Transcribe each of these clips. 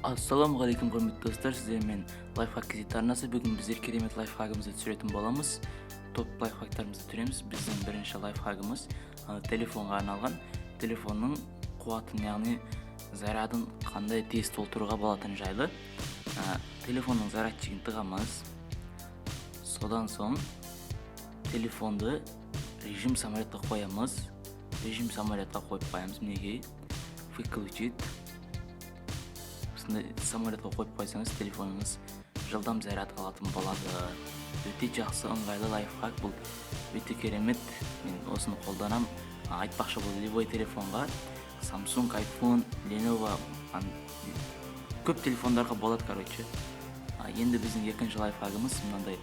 Ассаламу алейкум құрметті достар, сіздермен лайфхак кезекті арнасы. Бүгін біздер керемет лайфхагымызды түсіретін боламыз. Топ лайфхактарымызды түсіреміз. Біздің бірінші лайфхагымыз телефонға арналған. Телефонның қуатын, яғни зарядын қандай тез толтыруға болатын жайлы. Телефонның зарядчигін тығамыз. Содан соң телефонды режим самолетқа қоямыз. Режим самолетқа қойып қоямыз. Мінекей выключить. Самолетқа қойып қойсаңыз, телефоныңыз жылдам заряд алатын болады. Өте жақсы, ыңғайлы лайфхак. Бұл өте керемет. Мен осыны қолданам. Айтпақшы, бұл любой телефонға, Samsung, iPhone, Lenovo, көп телефондарға болады, короче. Енді біздің екінші лайфхагымыз мынандай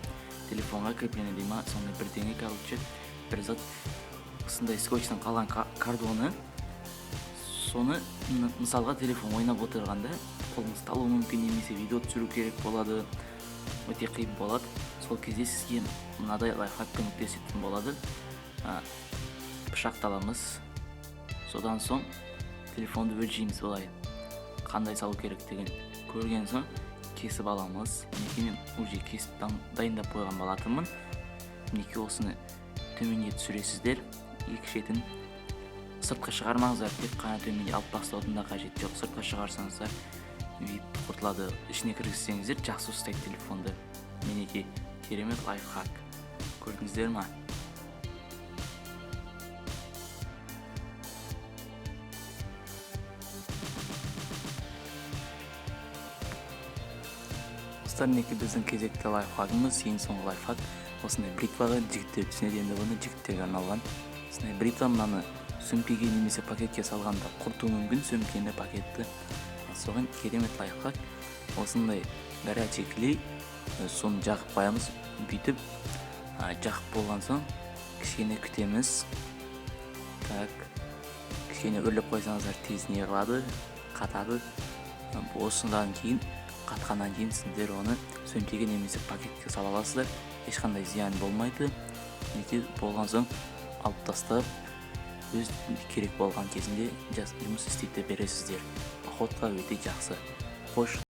телефонға креплене дейма, сондай бірдеңе, короче, бір зат осындай скотчтан қалған картоны. Соны мысалға телефон ойнап отырғанда қолыңыз талуы мүмкін, немесе видео түсіру керек болады, өте қиын болады. Сол кезде сізге мынадай лайфхак көмектесетін болады. Пышақты аламыз, содан соң телефонды өлшейміз, олай қандай салу керектігін көрген соң кесіп аламыз. Мінекей мен уже кесіп дайындап қойған болатынмын. Мінекей осыны төменге түсіресіздер, екі шетін сыртқа шығармаңыздар, тек қана төменге алып тастаудың да қажет жоқ. Сыртқа шығарсаңыздар вид құртылады. Ішіне кіргізсеңіздер жақсы ұстайды телефонды. Мінекей керемет лайфхак. Көрдіңіздер ма? Достар, мінекей біздің кезекті лайфхагымыз, ең соңғы лайфхак. Осындай бритваға жігіттер түсінеді, енді оны жігіттерге арналған. Осындай бритва мынаны сөмкеге немесе пакетке салғанда құртуы мүмкін, сөмкені, пакетті. Соған керемет лайфхак. Осындай горячий клей, соны жағып қоямыз. Бүйтіп жағып болған соң кішкене күтеміз. Кішкене өрлеп қойсаңыздар тез не қылады, қатады. Осыдан кейін, қатқаннан кейін сіздер оны сөмкеге немесе пакетке сала аласыздар. Ешқандай зиян болмайды. Неге болған соң алып тастап, өз керек болған кезінде жұмыс істейді бересіздер. Охотқа өте жақсы. Қош.